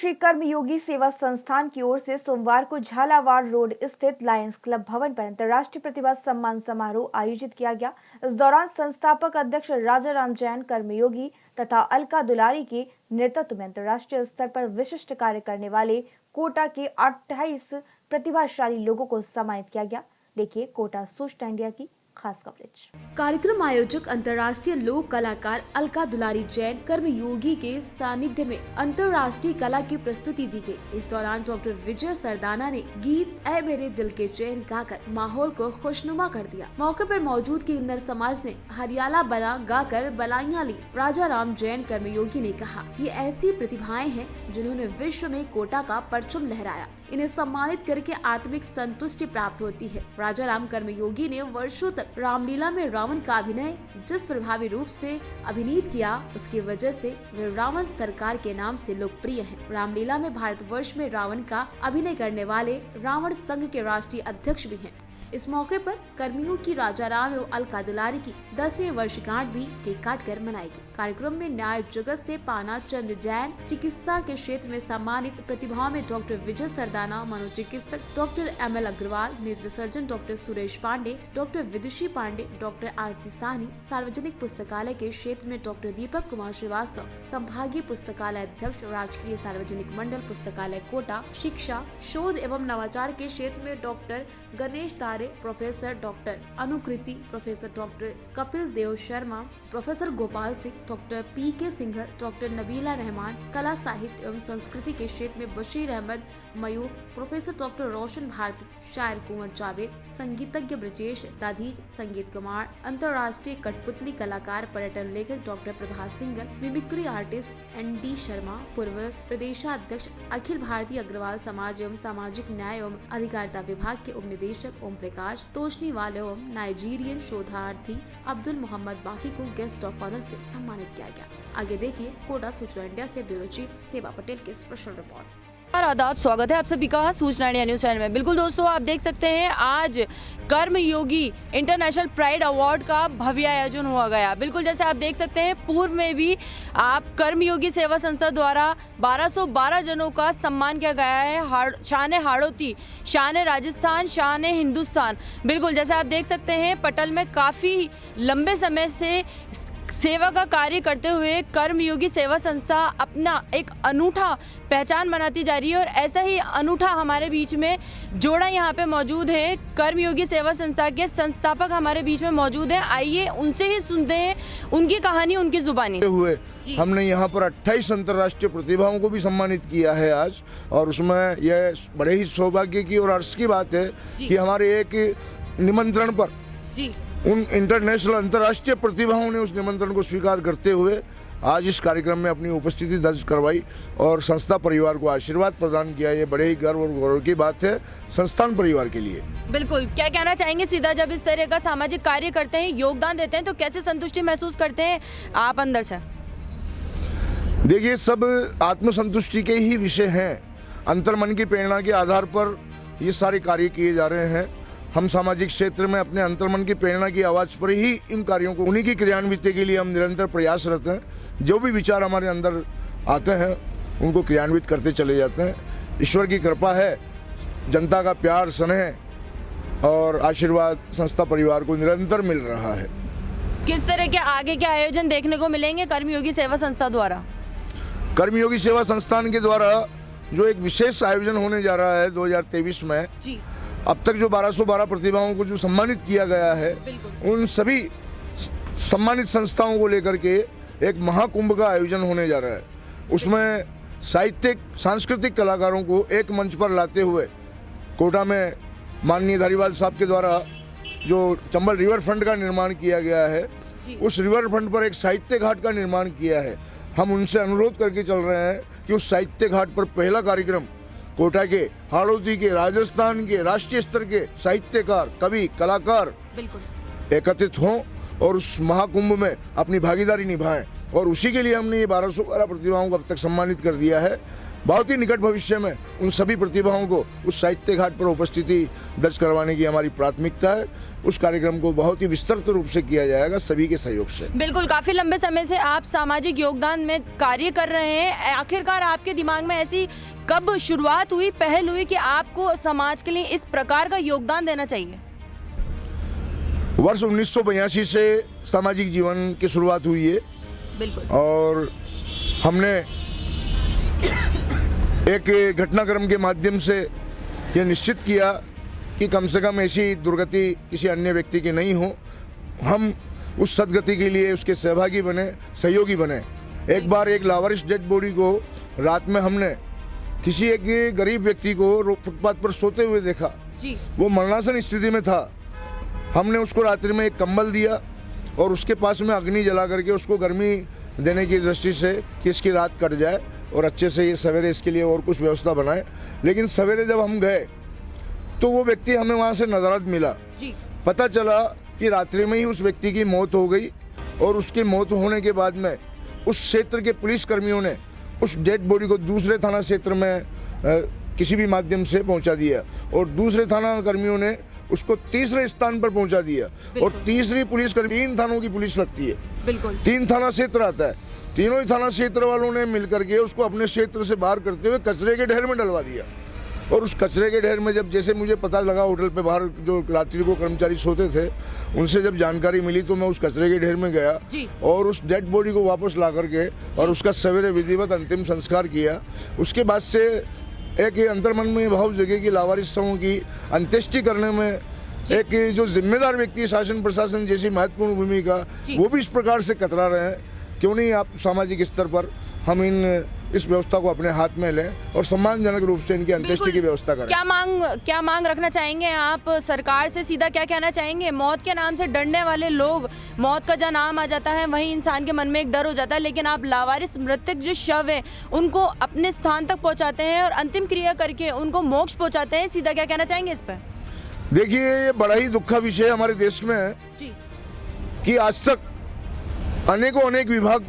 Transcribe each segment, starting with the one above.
श्री कर्मयोगी सेवा संस्थान की ओर से सोमवार को झालावाड़ रोड स्थित लायंस क्लब भवन पर अंतर्राष्ट्रीय प्रतिभा सम्मान समारोह आयोजित किया गया। इस दौरान संस्थापक अध्यक्ष राजाराम जैन कर्मयोगी तथा अलका दुलारी के नेतृत्व में अंतर्राष्ट्रीय स्तर पर विशिष्ट कार्य करने वाले कोटा के 28 प्रतिभाशाली लोगों को सम्मानित किया गया। देखिए कोटा सूचना इंडिया की खास कवरेज। कार्यक्रम आयोजक अंतर्राष्ट्रीय लोक कलाकार अलका दुलारी जैन कर्मयोगी के सानिध्य में अंतर्राष्ट्रीय कला की प्रस्तुति दी गई। इस दौरान डॉक्टर विजय सरदाना ने गीत ऐ मेरे दिल के चैन गाकर माहौल को खुशनुमा कर दिया। मौके पर मौजूद किन्नर समाज ने हरियाला बना गाकर बलाइयां ली। राजाराम जैन कर्मयोगी ने कहा, ये ऐसी प्रतिभाएं हैं जिन्होंने विश्व में कोटा का परचम लहराया। इन्हें सम्मानित करके आत्मिक संतुष्टि प्राप्त होती है। राजाराम कर्मयोगी ने वर्षों तक रामलीला में रावण का अभिनय जिस प्रभावी रूप से अभिनीत किया, उसकी वजह से वे रावण सरकार के नाम से लोकप्रिय हैं। रामलीला में भारतवर्ष में रावण का अभिनय करने वाले रावण संघ के राष्ट्रीय अध्यक्ष भी हैं। इस मौके पर कर्मियों की राजाराम एवं अलका दुलारी की 10वीं वर्षगांठ भी केक काट कर मनाएगी। कार्यक्रम में न्याय जगत से पाना चंद जैन, चिकित्सा के क्षेत्र में सम्मानित प्रतिभाओं में डॉक्टर विजय सरदाना, मनोचिकित्सक डॉक्टर ML अग्रवाल, नेत्र surgeon doctor Suresh Pande, doctor Vidushi Pande, doctor RC Sahni, सार्वजनिक पुस्तकालय के क्षेत्र में डॉक्टर दीपक कुमार श्रीवास्तव, संभागीय पुस्तकालय अध्यक्ष, राजकीय सार्वजनिक मंडल पुस्तकालय कोटा, शिक्षा, शोध एवं नवाचार के क्षेत्र में doctor Ganesh Tare, professor doctor Anukriti, professor doctor Kapil Dev Sharma, professor Gopal Singh, doctor PK Singhal, doctor Nabila Rahman, कला साहित्य एवं संस्कृति के क्षेत्र में बशीर अहमद मयूर, प्रोफेसर डॉक्टर रोशन भारती, शायर कुंवर जावेद, संगीतज्ञ ब्रजेश दाधीज, संगीत कुमार, अंतर्राष्ट्रीय कठपुतली कलाकार, पर्यटन लेखक doctor Prabhas Singhal, mimicry artist ND Sharma, पूर्व प्रदेशाध्यक्ष अखिल भारतीय अग्रवाल समाज एवं सामाजिक न्याय एवं अधिकारिता विभाग के उप निदेशक ओम प्रकाश तोशनीवाल एवं नाइजीरियन शोधार्थी अब्दुल मोहम्मद बाकी को गेस्ट ऑफ ऑनर से सम्मानित किया गया। आगे देखिए कोटा सूचना इंडिया से ब्यूरो चीफ सेवा पटेल की स्पेशल रिपोर्ट। आदाब, स्वागत है आप सभी का सूचना इंडिया न्यूज चैनल में। बिल्कुल दोस्तों, आप देख सकते हैं आज कर्मयोगी इंटरनेशनल प्राइड अवार्ड का भव्य आयोजन हुआ गया। बिल्कुल जैसे आप देख सकते हैं, पूर्व में भी आप कर्मयोगी सेवा संस्था द्वारा 1212 जनों का सम्मान किया गया है। शान हाड़ौती, शान राजस्थान, शान हिंदुस्तान। बिल्कुल जैसे आप देख सकते हैं, पटल में काफ़ी लंबे समय से सेवा का कार्य करते हुए कर्मयोगी सेवा संस्था अपना एक अनूठा पहचान बनाती जा रही है। और ऐसा ही अनूठा हमारे बीच में जोड़ा यहाँ पे मौजूद है। कर्मयोगी सेवा संस्था के संस्थापक हमारे बीच में मौजूद हैं। आइए उनसे ही सुनते हैं उनकी कहानी, उनकी जुबानी। हुए हमने यहाँ पर 28 अंतर्राष्ट्रीय प्रतिभाओं को भी सम्मानित किया है आज, और उसमें यह बड़े ही सौभाग्य की और हर्ष की बात है कि हमारे एक निमंत्रण पर उन इंटरनेशनल अंतर्राष्ट्रीय प्रतिभाओं ने उस निमंत्रण को स्वीकार करते हुए आज इस कार्यक्रम में अपनी उपस्थिति दर्ज करवाई और संस्था परिवार को आशीर्वाद प्रदान किया। ये बड़े ही गर्व और गौरव की बात है संस्थान परिवार के लिए। बिल्कुल, क्या कहना चाहेंगे सीधा, जब इस तरह का सामाजिक कार्य करते हैं, योगदान देते हैं, तो कैसे संतुष्टि महसूस करते हैं आप अंदर से? देखिए, सब आत्मसंतुष्टि के ही विषय हैं। अंतर्मन की प्रेरणा के आधार पर ये सारे कार्य किए जा रहे हैं। हम सामाजिक क्षेत्र में अपने अंतर्मन की प्रेरणा की आवाज़ पर ही इन कार्यों को, उन्हीं की क्रियान्वित के लिए हम निरंतर प्रयासरत हैं। जो भी विचार हमारे अंदर आते हैं उनको क्रियान्वित करते चले जाते हैं। ईश्वर की कृपा है, जनता का प्यार, स्नेह और आशीर्वाद संस्था परिवार को निरंतर मिल रहा है। किस तरह के आगे के आयोजन देखने को मिलेंगे कर्मयोगी सेवा संस्था द्वारा? कर्मयोगी सेवा संस्थान के द्वारा जो एक विशेष आयोजन होने जा रहा है 2023 में जी। अब तक जो 1212 प्रतिभाओं को जो सम्मानित किया गया है, उन सभी सम्मानित संस्थाओं को लेकर के एक महाकुंभ का आयोजन होने जा रहा है। उसमें साहित्यिक सांस्कृतिक कलाकारों को एक मंच पर लाते हुए कोटा में माननीय धारीवाल साहब के द्वारा जो चंबल रिवर फ्रंट का निर्माण किया गया है, उस रिवर फ्रंट पर एक साहित्य घाट का निर्माण किया है। हम उनसे अनुरोध करके चल रहे हैं कि उस साहित्य घाट पर पहला कार्यक्रम कोटा के, हाड़ौती के, राजस्थान के राष्ट्रीय स्तर के साहित्यकार, कवि, कलाकार एकत्रित हों और उस महाकुंभ में अपनी भागीदारी निभाएं। और उसी के लिए हमने ये 1212 प्रतिभाओं को अब तक सम्मानित कर दिया है। बहुत ही निकट भविष्य में उन सभी प्रतिभाओं को उस साहित्य घाट पर उपस्थिति दर्ज करवाने की हमारी प्राथमिकता है। उस कार्यक्रम को बहुत ही विस्तृत रूप से किया जाएगा सभी के सहयोग से। बिल्कुल, काफी लंबे समय से आप सामाजिक योगदान में कार्य कर रहे हैं। आखिरकार आपके दिमाग में ऐसी कब शुरुआत हुई, पहल हुई कि आपको समाज के लिए इस प्रकार का योगदान देना चाहिए? वर्ष 1982 से सामाजिक जीवन की शुरुआत हुई है। बिल्कुल। और हमने एक घटनाक्रम के माध्यम से ये निश्चित किया कि कम से कम ऐसी दुर्गति किसी अन्य व्यक्ति की नहीं हो। हम उस सदगति के लिए उसके सहभागी बने, सहयोगी बने। एक बार एक लावारिस डेड बॉडी को रात में हमने किसी एक गरीब व्यक्ति को फुटपाथ पर सोते हुए देखा जी। वो मरणासन स्थिति में था। हमने उसको रात्रि में एक कंबल दिया और उसके पास में अग्नि जला करके उसको गर्मी देने की दृष्टि से कि इसकी रात कट जाए और अच्छे से ये सवेरे इसके लिए और कुछ व्यवस्था बनाए। लेकिन सवेरे जब हम गए तो वो व्यक्ति हमें वहाँ से नदारद मिला जी। पता चला कि रात्रि में ही उस व्यक्ति की मौत हो गई और उसकी मौत होने के बाद में उस क्षेत्र के पुलिस कर्मियों ने उस डेड बॉडी को दूसरे थाना क्षेत्र में किसी भी माध्यम से पहुंचा दिया और दूसरे थाना कर्मियों ने उसको तीसरे स्थान पर पहुंचा दिया। और तीसरी पुलिस कर्मी, 3 थानों की पुलिस लगती है। बिल्कुल। 3 थाना क्षेत्र आता है। तीनों ही थाना क्षेत्र वालों ने मिलकर के उसको अपने क्षेत्र से बाहर करते हुए कचरे के ढेर में डलवा दिया। और उस कचरे के ढेर में जब जैसे मुझे पता लगा, होटल पे बाहर जो रात्रि को कर्मचारी सोते थे उनसे जब जानकारी मिली तो मैं उस कचरे के ढेर में गया और उस डेड बॉडी को वापस ला करके और उसका सवेरे विधिवत अंतिम संस्कार किया। उसके बाद से एक अंतर्मन में भाव जगे कि लावारिस समूह की अंत्येष्टि करने में एक जो जिम्मेदार व्यक्ति शासन प्रशासन जैसी महत्वपूर्ण भूमिका वो भी इस प्रकार से कतरा रहे हैं। क्यों नहीं आप सामाजिक स्तर पर हम इस व्यवस्था को अपने हाथ में लें और सम्मानजनक रूप से इनकी अंत्येष्टि की व्यवस्था करें। क्या मांग रखना चाहेंगे आप सरकार से? सीधा क्या कहना चाहेंगे? मौत के नाम से डरने वाले लोग, मौत का जहाँ नाम आ जाता है वहीं इंसान के मन में एक डर हो जाता है, लेकिन आप लावारिस मृतक जो शव है उनको अपने स्थान तक पहुँचाते हैं और अंतिम क्रिया करके उनको मोक्ष पहुँचाते हैं। सीधा क्या कहना चाहेंगे इस पर? देखिए, ये बड़ा ही दुख का विषय हमारे देश में है कि आज तक अनेक विभाग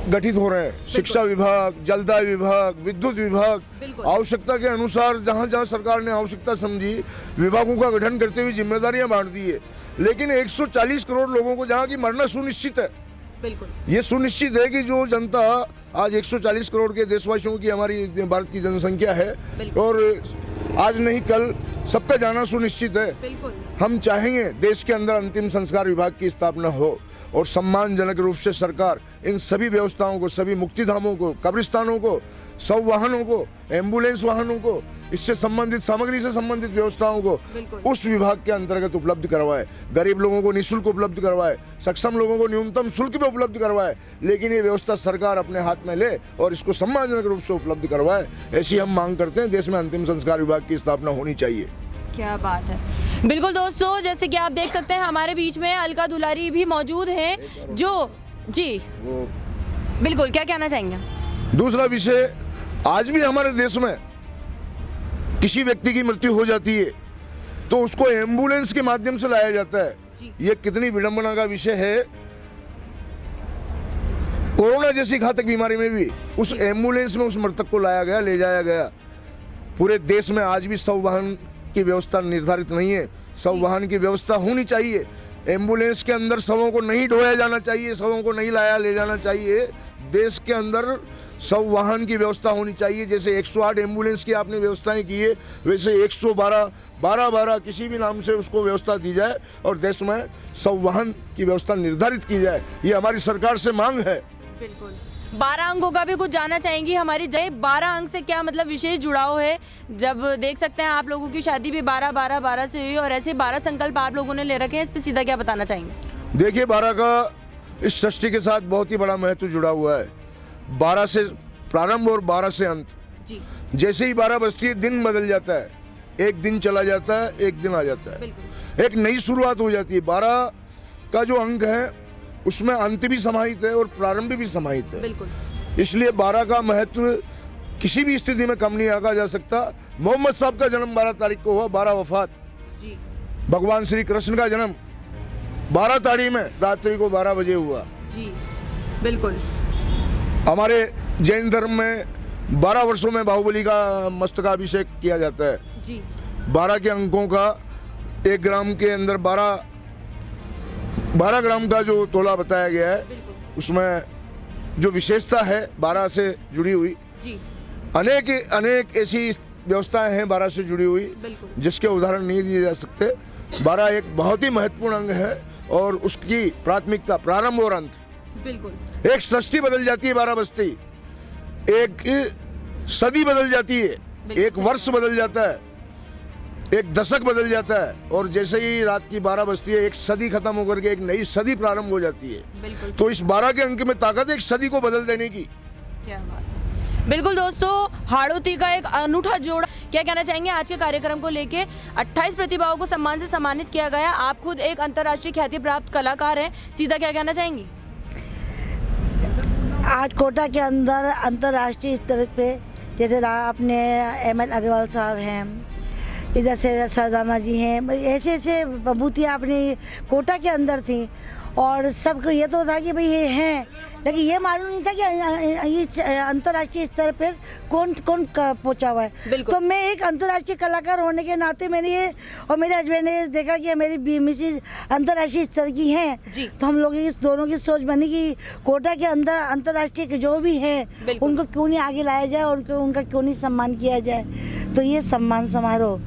गठित हो रहे हैं। शिक्षा विभाग, जलदाय विभाग, विद्युत विभाग, आवश्यकता के अनुसार जहां जहां सरकार ने आवश्यकता समझी विभागों का गठन करते हुए जिम्मेदारियां बांट दी है। लेकिन 140 करोड़ लोगों को जहां की मरना सुनिश्चित है, बिल्कुल ये सुनिश्चित है कि जो जनता आज 140 करोड़ के देशवासियों की हमारी भारत की जनसंख्या है और आज नहीं कल सबका जाना सुनिश्चित है। हम चाहेंगे देश के अंदर अंतिम संस्कार विभाग की स्थापना हो और सम्मानजनक रूप से सरकार इन सभी व्यवस्थाओं को, सभी मुक्तिधामों को, कब्रिस्तानों को, शव वाहनों को, एम्बुलेंस वाहनों को, इससे संबंधित सामग्री से संबंधित व्यवस्थाओं को उस विभाग के अंतर्गत उपलब्ध करवाए। गरीब लोगों को निःशुल्क उपलब्ध करवाए, सक्षम लोगों को न्यूनतम शुल्क पे उपलब्ध करवाए। लेकिन ये व्यवस्था सरकार अपने हाथ में ले और इसको सम्मानजनक रूप से उपलब्ध करवाए, ऐसी हम मांग करते हैं। देश में अंतिम संस्कार विभाग की स्थापना होनी चाहिए। क्या बात है। बिल्कुल दोस्तों, जैसे कि आप देख सकते हैं हमारे बीच में अलका दुलारी भी मौजूद हैं जो जी बिल्कुल क्या कहना चाहेंगे? दूसरा विषय, आज भी हमारे देश में किसी व्यक्ति की मृत्यु हो जाती है तो उसको एम्बुलेंस के माध्यम से लाया जाता है। ये कितनी विडंबना का विषय है। कोरोना जैसी घातक बीमारी में भी उस एम्बुलेंस में उस मृतक को लाया गया, ले जाया गया। पूरे देश में आज भी शव वाहन की व्यवस्था निर्धारित नहीं है। शव वाहन की व्यवस्था होनी चाहिए। एम्बुलेंस के अंदर शवों को नहीं ढोया जाना चाहिए, शवों को नहीं लाया ले जाना चाहिए। देश के अंदर शव वाहन की व्यवस्था होनी चाहिए। जैसे 108 एम्बुलेंस की आपने व्यवस्थाएं की है, वैसे 112, 12 किसी भी नाम से उसको व्यवस्था दी जाए और देश में शव वाहन की व्यवस्था निर्धारित की जाए। ये हमारी सरकार से मांग है। बिल्कुल। 12 अंकों का भी कुछ जानना चाहेंगी हमारी जय। 12 अंक से क्या मतलब विशेष जुड़ाव है? जब देख सकते हैं आप लोगों की शादी भी 12 से हुई और ऐसे 12 संकल्प आप लोगों ने ले रखे हैं, इस पे सीधा क्या बताना चाहेंगे? देखिए, 12 का इस सृष्टि के साथ बहुत ही बड़ा महत्व जुड़ा हुआ है। 12 से प्रारंभ और 12 से अंत। जैसे ही 12 बजती है दिन बदल जाता है, एक दिन चला जाता है, एक दिन आ जाता है, एक नई शुरुआत हो जाती है। 12 का जो अंक है उसमें अंत भी समाहित है और प्रारंभ भी समाहित है। इसलिए 12 का महत्व किसी भी स्थिति में कम नहीं आंका जा सकता। मोहम्मद साहब का जन्म 12 तारीख को हुआ, 12 वफात। भगवान श्री कृष्ण का जन्म 12 तारीख में रात्रि को 12 बजे हुआ। जी बिल्कुल। हमारे जैन धर्म में 12 वर्षों में बाहुबली का मस्तकाभिषेक किया जाता है। जी 12 के अंकों का 1 ग्राम के अंदर 12 ग्राम का जो तोला बताया गया है, उसमें जो विशेषता है 12 से जुड़ी हुई, जी अनेक ऐसी व्यवस्थाएं हैं 12 से जुड़ी हुई, जिसके उदाहरण नहीं दिए जा सकते। 12 एक बहुत ही महत्वपूर्ण अंग है और उसकी प्राथमिकता प्रारंभ और अंत, बिल्कुल एक सृष्टि बदल जाती है 12 बजती, एक सदी बदल जाती है, एक वर्ष बदल जाता है, एक दशक बदल जाता है, और जैसे ही रात की 12 बजती है एक सदी खत्म होकर के एक नई सदी प्रारंभ हो जाती है। तो इस 12 के अंक में ताकत है एक सदी को बदल देने की। क्या बात है। बिल्कुल दोस्तों, हाड़ौती का एक अनूठा जोड़ा। क्या कहना चाहेंगे आज के कार्यक्रम को लेके? 28 प्रतिभाओं को सम्मान से सम्मानित किया गया। आप खुद एक अंतर्राष्ट्रीय ख्याति प्राप्त कलाकार हैं, सीधा क्या कहना चाहेंगी? आज कोटा के अंदर अंतर्राष्ट्रीय स्तर पे जैसे अपने एमएल अग्रवाल साहब हैं, इधर से सरदाना जी हैं, ऐसे ऐसे बबूतियाँ अपनी कोटा के अंदर थी, और सबको ये तो था कि भाई ये हैं, लेकिन ये मालूम नहीं था कि ये अंतर्राष्ट्रीय स्तर पर कौन पहुंचा हुआ है। तो मैं एक अंतर्राष्ट्रीय कलाकार होने के नाते मैंने ये और मेरे हस्बैंड ने देखा कि मेरी मिसेज अंतर्राष्ट्रीय स्तर की हैं, तो हम लोगों की दोनों की सोच बनी कि कोटा के अंदर अंतर्राष्ट्रीय जो भी है उनको क्यों नहीं आगे लाया जाए, उनका क्यों नहीं सम्मान किया जाए। तो ये सम्मान समारोह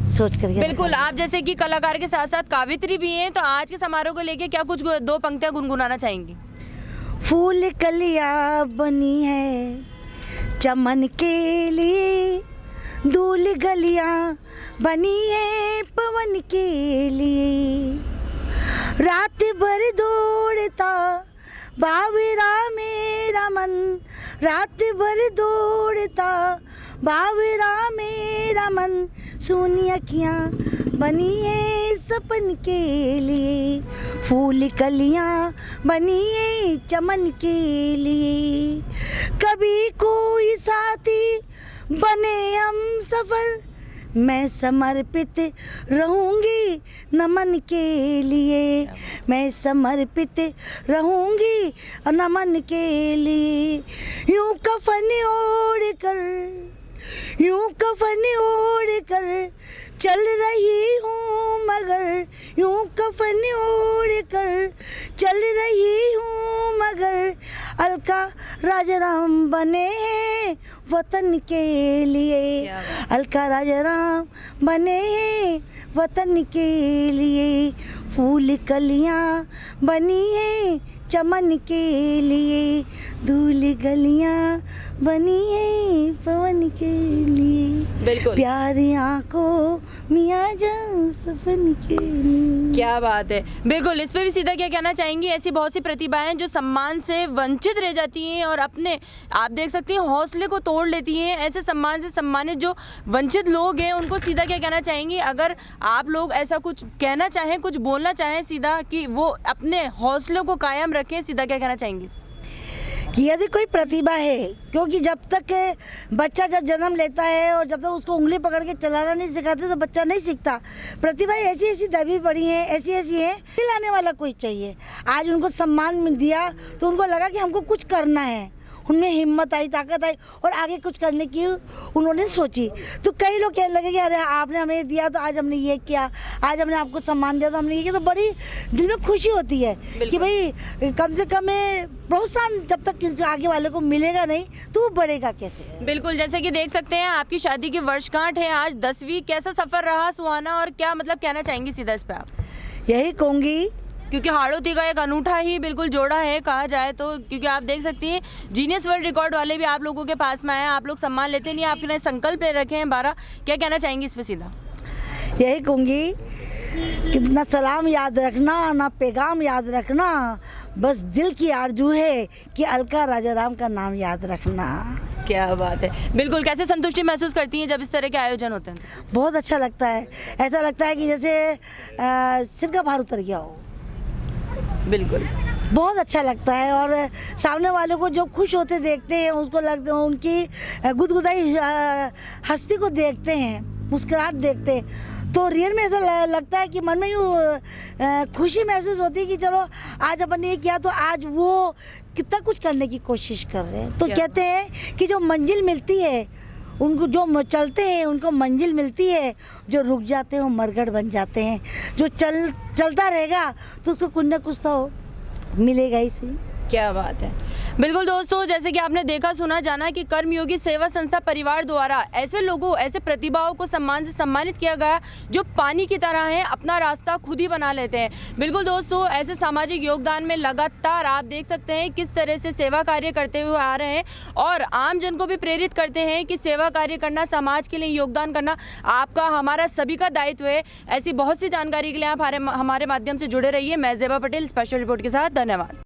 सोच कर। बिल्कुल, आप जैसे कि कलाकार के साथ साथ कावित्री भी हैं, तो आज के समारोह को लेके क्या कुछ 2 पंक्तियां गुनगुनाना चाहेंगी? फूल कलियां बनी है चमन के लिए, धूल गलियां बनी है पवन के लिए, रात भर दौड़ता बावरा मेरा मन, रात भर दौड़ता बावरा मेरा मन, सोनी अखियाँ बनी है सपन के लिए, फूल कलियाँ बनी है चमन के लिए, कभी कोई साथी बने हम सफ़र, मैं समर्पित रहूँगी नमन के लिए, मैं समर्पित रहूँगी नमन के लिए, यूँ कफन ओढ़ कर, यूँ कफन ओढ़ कर चल रही हूँ मगर, यूँ कफन ओढ़ कर चल रही हूँ मगर, अलका राजाराम बने हैं वतन के लिए, अलका राजाराम बने हैं वतन के लिए, फूल कलियाँ बनी हैं चमन के लिए, धूल गलियाँ बनी है पवन के लिए, प्यारी आंखों मियाँ जान सपन के लिए। क्या बात है। बिल्कुल, इस पे भी सीधा क्या कहना चाहेंगी? ऐसी बहुत सी प्रतिभाएं जो सम्मान से वंचित रह जाती हैं और अपने आप देख सकती हैं हौसले को तोड़ लेती हैं। ऐसे सम्मान से सम्मानित जो वंचित लोग हैं उनको सीधा क्या कहना चाहेंगी? अगर आप लोग ऐसा कुछ कहना चाहें, कुछ बोलना चाहें सीधा कि वो अपने हौसलों को कायम रखें, सीधा क्या कहना चाहेंगी? यदि कोई प्रतिभा है, क्योंकि जब तक बच्चा जब जन्म लेता है और जब तक उसको उंगली पकड़ के चलाना नहीं सिखाते तो बच्चा नहीं सीखता। प्रतिभा ऐसी ऐसी दबी पड़ी हैं, ऐसी ऐसी है, दिलाने वाला कोई चाहिए। आज उनको सम्मान मिल दिया तो उनको लगा कि हमको कुछ करना है, उनमें हिम्मत आई, ताकत आई और आगे कुछ करने की उन्होंने सोची। तो कई लोग कहने लगे कि अरे आपने हमें दिया तो आज हमने ये किया, आज हमने आपको सम्मान दिया तो हमने ये किया, तो बड़ी दिल में खुशी होती है कि भाई कम से कम प्रोत्साहन जब तक आगे वाले को मिलेगा नहीं तो वो बढ़ेगा कैसे। बिल्कुल, जैसे कि देख सकते हैं आपकी शादी की वर्षगांठ है आज 10वीं, कैसा सफर रहा सुहाना और क्या मतलब कहना चाहेंगी सीधा इस पे आप? यही कहूँगी क्योंकि हाड़ौती का एक अनूठा ही बिल्कुल जोड़ा है कहा जाए तो, क्योंकि आप देख सकती हैं जीनियस वर्ल्ड रिकॉर्ड वाले भी आप लोगों के पास में आए, आप लोग सम्मान लेते नहीं, आपने संकल्प ले रखे हैं 12, क्या कहना चाहेंगी इस पे सीधा? यही कहूँगी कि ना सलाम याद रखना ना पैगाम याद रखना, बस दिल की आरजू है कि अलका राजाराम का नाम याद रखना। क्या बात है। बिल्कुल, कैसे संतुष्टि महसूस करती हैं जब इस तरह के आयोजन होते हैं? बहुत अच्छा लगता है, ऐसा लगता है कि जैसे सिर का भार उतर गया हो। बिल्कुल, बहुत अच्छा लगता है और सामने वाले को जो खुश होते देखते हैं, उसको लगता है उनकी गुदगुदाई हस्ती को देखते हैं मुस्कुराहट देखते हैं तो रियल में ऐसा लगता है कि मन में यूँ खुशी महसूस होती है कि चलो आज अपन ने ये किया तो आज वो कितना कुछ करने की कोशिश कर रहे हैं। तो कहते हैं कि जो मंजिल मिलती है उनको, जो चलते हैं उनको मंजिल मिलती है, जो रुक जाते हैं वो मरगढ़ बन जाते हैं। जो चलता रहेगा तो उसको कुछ ना कुछ तो मिलेगा ही सी। क्या बात है। बिल्कुल दोस्तों, जैसे कि आपने देखा सुना जाना कि कर्मयोगी सेवा संस्था परिवार द्वारा ऐसे लोगों, ऐसे प्रतिभाओं को सम्मान से सम्मानित किया गया जो पानी की तरह हैं, अपना रास्ता खुद ही बना लेते हैं। बिल्कुल दोस्तों, ऐसे सामाजिक योगदान में लगातार आप देख सकते हैं किस तरह से सेवा कार्य करते हुए आ रहे हैं और आम जन को भी प्रेरित करते हैं कि सेवा कार्य करना, समाज के लिए योगदान करना आपका, हमारा सभी का दायित्व है। ऐसी बहुत सी जानकारी के लिए आप हमारे माध्यम से जुड़े रहिए। मैं ज़ेबा पटेल स्पेशल रिपोर्ट के साथ। धन्यवाद।